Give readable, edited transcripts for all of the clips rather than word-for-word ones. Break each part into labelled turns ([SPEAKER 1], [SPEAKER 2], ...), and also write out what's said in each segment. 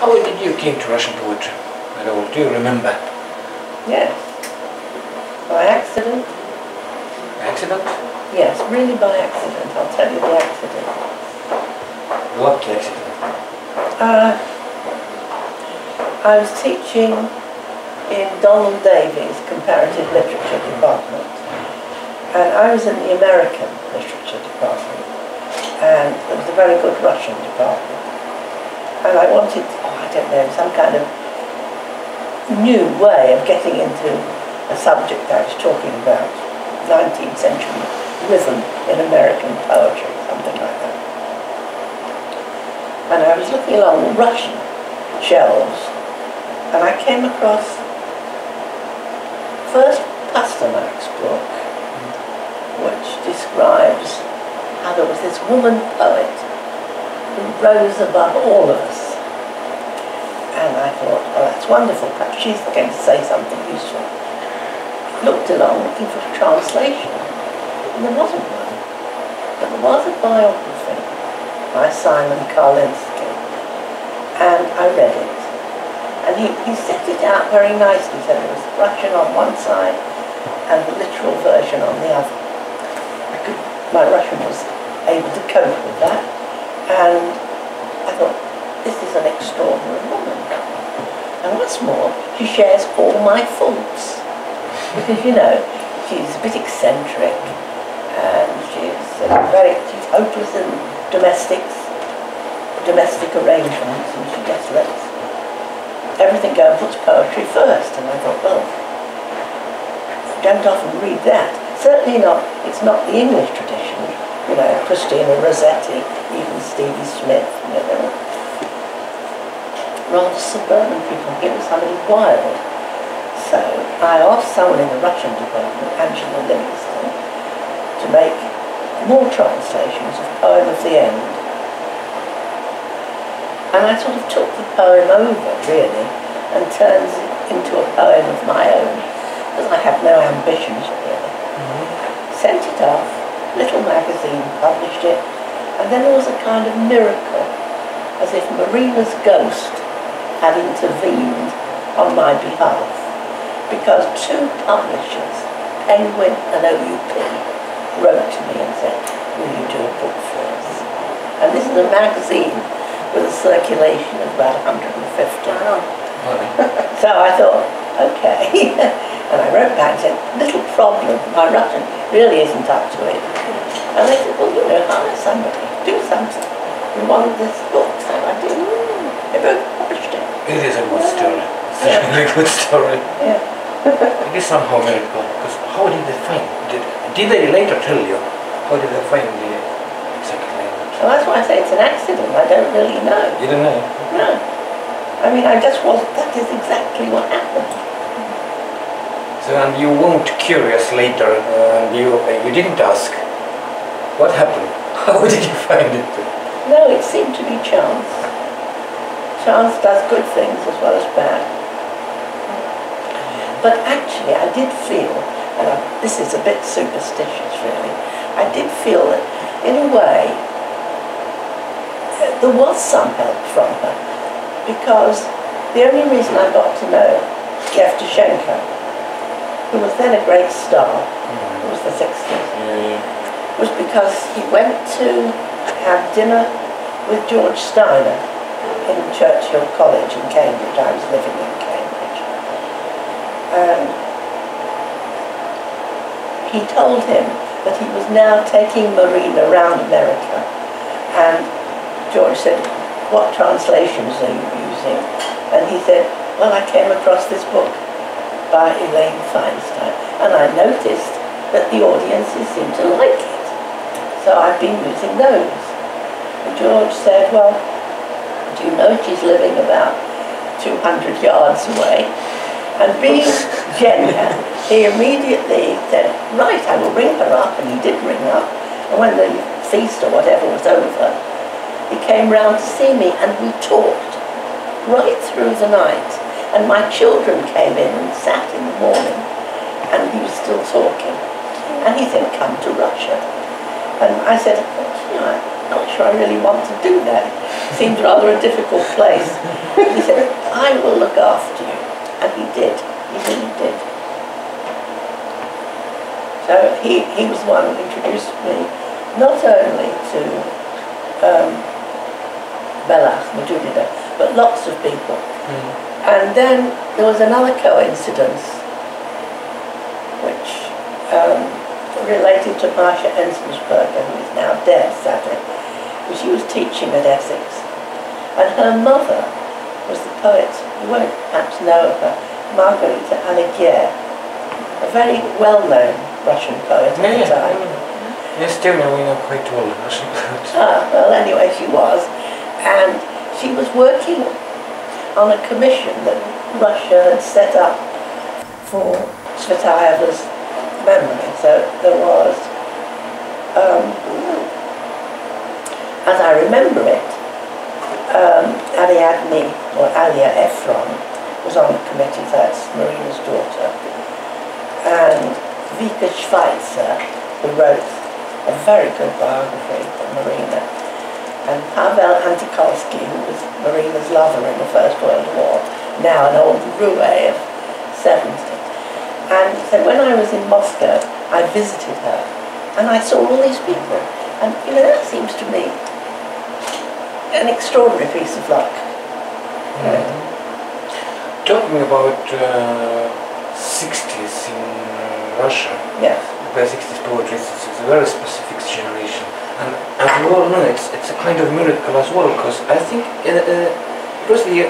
[SPEAKER 1] How did you came to Russian poetry? Do you remember?
[SPEAKER 2] Yes. By accident?
[SPEAKER 1] Accident?
[SPEAKER 2] Yes, really by accident. I'll tell you the accident.
[SPEAKER 1] What accident?
[SPEAKER 2] I was teaching in Donald Davies' comparative literature department, and I was in the American literature department, and it was a very good Russian department, and I wanted, I don't know, some kind of new way of getting into a subject I was talking about, 19th century rhythm in American poetry, something like that. And I was looking along the Russian shelves, and I came across first Pasternak's book, which describes how there was this woman poet who rose above all of us. And I thought, oh, that's wonderful, perhaps she's going to say something useful. Looked along looking for a translation, and there wasn't one. But there was a biography by Simon Karlinski, and I read it. And he set it out very nicely, so there was Russian on one side and the literal version on the other. My Russian was able to cope with that, and I thought, this is an extraordinary woman. And what's more, she shares all my faults. Because, you know, she's a bit eccentric, and she's hopeless in domestic arrangements, and she just lets everything go and puts poetry first. And I thought, well, I don't often read that. Certainly not, it's not the English tradition. You know, Christina Rossetti, even Stevie Smith, you know, they were rather suburban people. It was somebody wild. So I asked someone in the Russian department, Angela Livingston, to make more translations of Poem of the End. And I sort of took the poem over, really, and turned it into a poem of my own, because I had no ambitions, really. Sent it off, little magazine published it, and then there was a kind of miracle, as if Marina's ghost had intervened on my behalf, because two publishers, Penguin and OUP, wrote to me and said, will you do a book for us? And this is a magazine with a circulation of about 150. So I thought, okay. And I wrote back and said, little problem, my Russian really isn't up to it. And they said, well, you know, hire somebody, do something. We wanted this book, so I did. They both published it.
[SPEAKER 1] It is a good story. It's a really good story.
[SPEAKER 2] Yeah.
[SPEAKER 1] It is somehow miracle, because how did they find? Did they later tell you? How did they find the exact language?
[SPEAKER 2] Well, that's why I say it's an accident. I don't really know.
[SPEAKER 1] You don't know?
[SPEAKER 2] No. I mean, I just was, that is exactly what happened.
[SPEAKER 1] So, and you weren't curious later, and you didn't ask, what happened? How did you find it?
[SPEAKER 2] No, it seemed to be chance. Chance does good things as well as bad. But actually, I did feel, and this is a bit superstitious really, I did feel that, in a way, there was some help from her, because the only reason I got to know Yevtushenko, who was then a great star, it was the 60s, was because he went to have dinner with George Steiner in Churchill College in Cambridge. I was living in Cambridge. And he told him that he was now taking Marina around America. And George said, what translations are you using? And he said, well, I came across this book by Elaine Feinstein, and I noticed that the audiences seemed to like it. So I've been using those. And George said, well, do you know she's living about 200 yards away? And being genuine, he immediately said, right, I will ring her up, and he did ring up. And when the feast or whatever was over, he came round to see me, and we talked right through the night. And my children came in and sat in the morning, and he was still talking. And he said, come to Russia. And I said, you know, not sure I really want to do that. It seemed rather a difficult place. And he said, I will look after you. And he did. He really did. So he was the one who introduced me not only to Belach, Madulida, but lots of people. And then there was another coincidence which related to Marcia Enzensberger, who is now dead, sadly. She was teaching at Essex. And her mother was the poet, you won't perhaps know of her, Margarita Alighieri, a very well-known Russian poet at the time.
[SPEAKER 1] Estonia, we know quite well Russian poets.
[SPEAKER 2] Well, anyway, she was. And she was working on a commission that Russia had set up for Tsvetaeva's memory. So there was, as I remember it, Ariadne, or Alia Efron, was on the committee, that's Marina's daughter, and Vika Schweitzer, who wrote a very good biography of Marina, and Pavel Antikolsky, who was Marina's lover in the First World War, now an old roue of 70. And so when I was in Moscow, I visited her, and I saw all these people, and you know, that seems to me an extraordinary piece of luck.
[SPEAKER 1] Talking about 60s in Russia,
[SPEAKER 2] yes.
[SPEAKER 1] The 60s poetry is a very specific generation, and we all know it's a kind of miracle as well, because I think it was the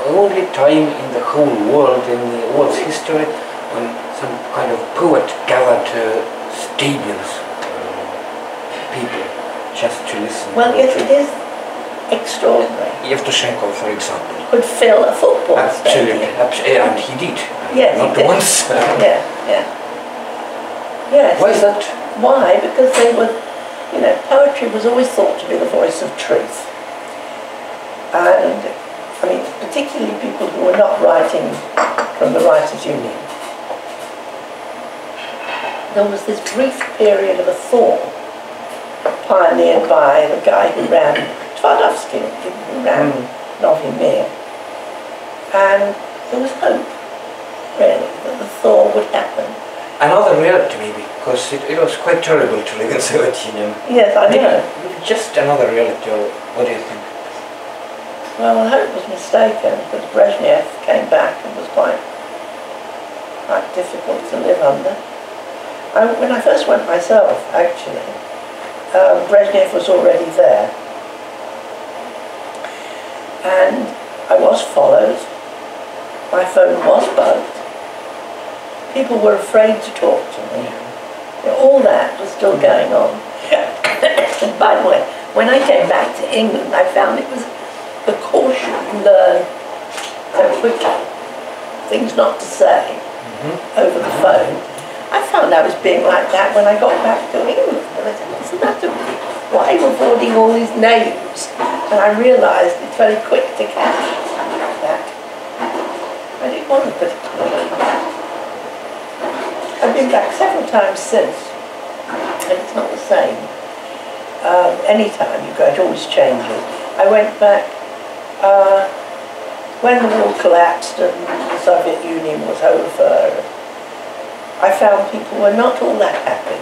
[SPEAKER 1] only time in the whole world, in the world's history, when some kind of poet gathered stadiums, people, just to listen.
[SPEAKER 2] Well, yes, it is extraordinary.
[SPEAKER 1] Yevtushenko, for example.
[SPEAKER 2] Could fill a football
[SPEAKER 1] Absolutely,
[SPEAKER 2] stadium.
[SPEAKER 1] and he did.
[SPEAKER 2] Yes,
[SPEAKER 1] not
[SPEAKER 2] he did.
[SPEAKER 1] once.
[SPEAKER 2] Yes.
[SPEAKER 1] Why is that?
[SPEAKER 2] Why? Because they were, you know, poetry was always thought to be the voice of truth. And, I mean, particularly people who were not writing from the Writers' Union. There was this brief period of a thaw pioneered by the guy who ran Twardowski, who ran Novi Mir. And there was hope, really, that the thaw would happen.
[SPEAKER 1] Another reality, maybe, because it was quite terrible to live in the Soviet Union.
[SPEAKER 2] Yes, I know.
[SPEAKER 1] Just another reality, or what do you think?
[SPEAKER 2] Well, I hope it was mistaken, because Brezhnev came back and was quite difficult to live under. When I first went myself, actually, Brezhnev was already there. And I was followed. My phone was bugged. People were afraid to talk to me. All that was still going on. And by the way, when I came back to England, I found it was the caution you learn so quickly, things not to say over the phone. I found I was being like that when I got back to England. And I said, what's the matter with you? Why are you avoiding all these names? And I realised it's very quick to catch that. I didn't want a particular name. I've been back several times since, and it's not the same. Any time you go, it always changes. I went back when the wall collapsed and the Soviet Union was over. I found people were not all that happy,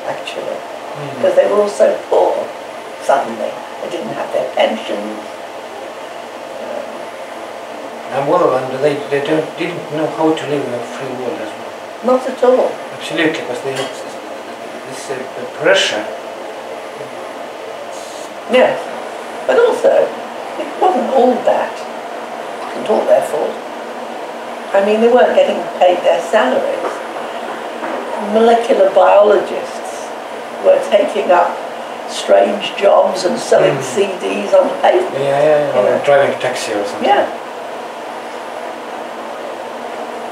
[SPEAKER 2] actually, because they were all so poor suddenly. They didn't have their pensions.
[SPEAKER 1] And they didn't know how to live in a free world as well.
[SPEAKER 2] Not at all.
[SPEAKER 1] Absolutely, because they had this pressure.
[SPEAKER 2] Yes, but also, it wasn't all that. It wasn't all their fault. I mean, they weren't getting paid their salaries. Molecular biologists were taking up strange jobs and selling CDs on the pavement.
[SPEAKER 1] Or driving a taxi or something.
[SPEAKER 2] Yeah.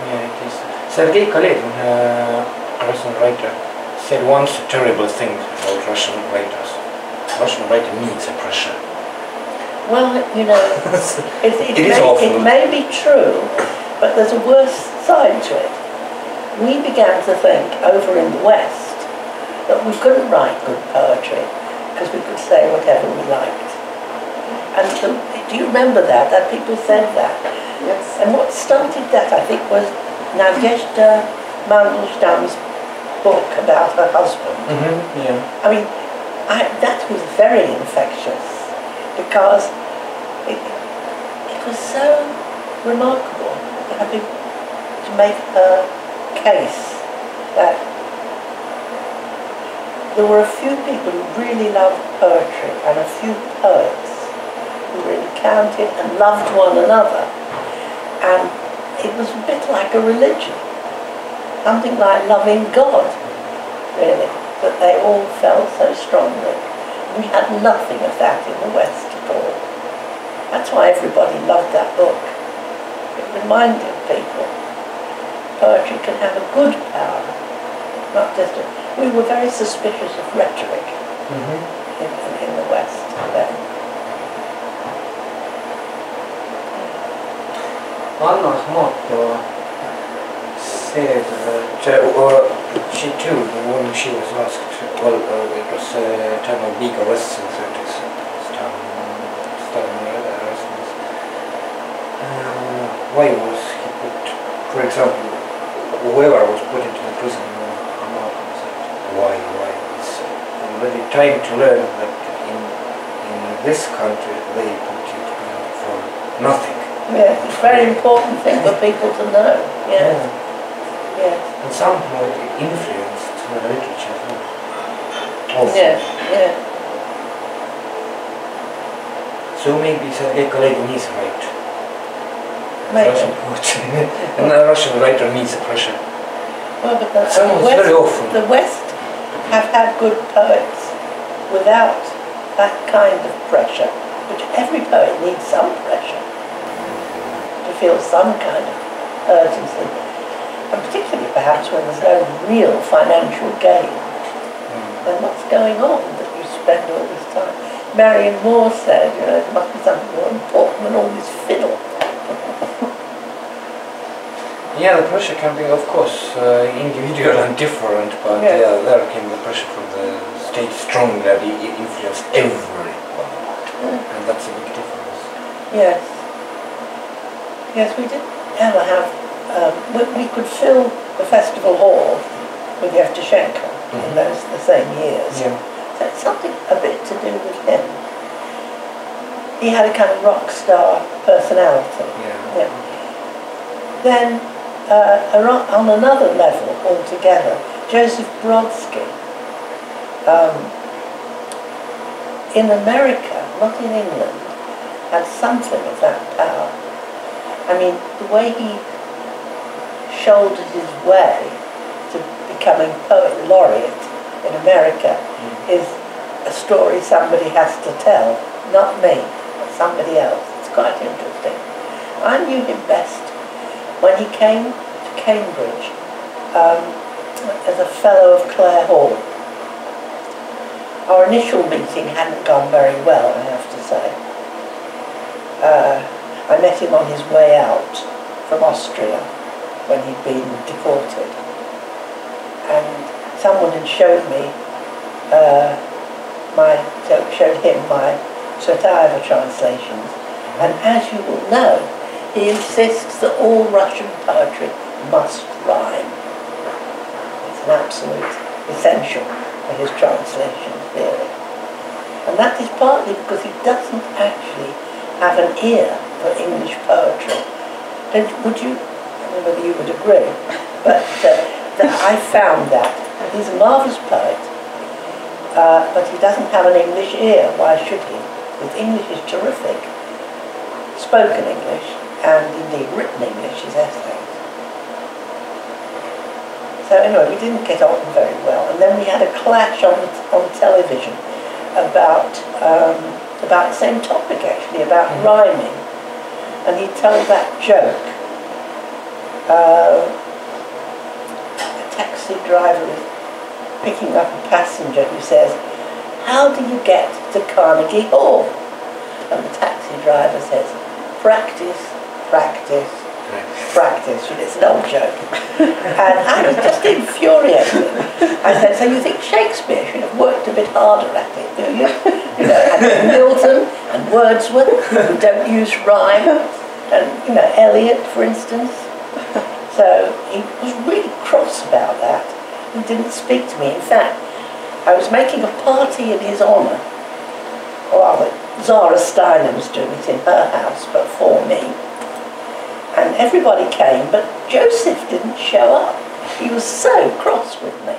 [SPEAKER 1] Yeah, it is. Sergei Kalin, a Russian writer, said once a terrible thing about Russian writers. Russian writer needs a pressure.
[SPEAKER 2] Well, you know, it may be true, but there's a worse side to it. We began to think over in the West that we couldn't write good poetry because we could say whatever we liked. And do you remember that? That people said that?
[SPEAKER 3] Yes.
[SPEAKER 2] And what started that, I think, was Nadezhda Mandelstam's book about her husband.
[SPEAKER 1] Yeah.
[SPEAKER 2] I mean, that was very infectious because it was so remarkable to make her case that there were a few people who really loved poetry and a few poets who really counted and loved one another. And it was a bit like a religion, something like loving God, really, that they all felt so strongly. We had nothing of that in the West at all. That's why everybody loved that book. It reminded people poetry can have a good power, not just we were very suspicious of rhetoric in the West then.
[SPEAKER 1] Anna Ahmatova said that, she too, when she was asked, well, it was time of big arrests in 30s, Stalin arrests. Why was he put, for example, whoever was put into the prison, Ahmatova said, why? It's already time to learn that in this country they put you for nothing.
[SPEAKER 2] Yeah, it's a very important thing for people to know. Yeah. Yeah.
[SPEAKER 1] And somehow it influenced the literature as well. Also.
[SPEAKER 2] Yeah.
[SPEAKER 1] So maybe Sergei Kallegin is right.
[SPEAKER 2] Maybe.
[SPEAKER 1] Russian poet. And a Russian writer needs pressure.
[SPEAKER 2] Well, but the
[SPEAKER 1] Very often.
[SPEAKER 2] The West have had good poets without that kind of pressure. But every poet needs some pressure to feel some kind of urgency. And particularly perhaps when there's no real financial gain. Then what's going on that you spend all this time? Marion Moore said, there must be something more important than all this fiddle.
[SPEAKER 1] Yeah, the pressure can be, of course, individual and different, but there came the pressure from the state strong that it influenced everyone. And that's a big difference.
[SPEAKER 2] Yes. Yes, we didn't ever have, we could fill the festival hall with Yevtushenko in the same years.
[SPEAKER 1] Yeah.
[SPEAKER 2] So it's something a bit to do with him. He had a kind of rock star personality.
[SPEAKER 1] Yeah.
[SPEAKER 2] Then, on another level altogether, Joseph Brodsky, in America, not in England, had something of that power. I mean, the way he shouldered his way to becoming poet laureate in America is a story somebody has to tell, not me, but somebody else. It's quite interesting. I knew him best when he came to Cambridge as a fellow of Clare Hall. Our initial meeting hadn't gone very well, I have to say. I met him on his way out from Austria when he'd been deported. And someone had showed me showed him my Tsvetaeva translations. And as you will know, he insists that all Russian poetry must rhyme. It's an absolute essential for his translation theory. And that is partly because he doesn't actually have an ear for English poetry. Would you, I don't know whether you would agree, but that I found that. He's a marvellous poet, but he doesn't have an English ear. Why should he? His English is terrific. Spoken English, and indeed written English, his essays. So anyway, we didn't get on very well, and then we had a clash on television about the same topic actually, about rhyming. And he told that joke. A taxi driver is picking up a passenger who says, "How do you get to Carnegie Hall?" And the taxi driver says, "Practice, practice, practice, and it's an old joke. And I was just infuriated. I said, so you think Shakespeare should have worked a bit harder at it, do you? You know, and Milton and Wordsworth, who don't use rhyme, and, you know, Eliot, for instance. So he was really cross about that. He didn't speak to me. In fact, I was making a party in his honour. Well, Zara Steiner was doing it in her house, but for me. And everybody came, but Joseph didn't show up. He was so cross with me.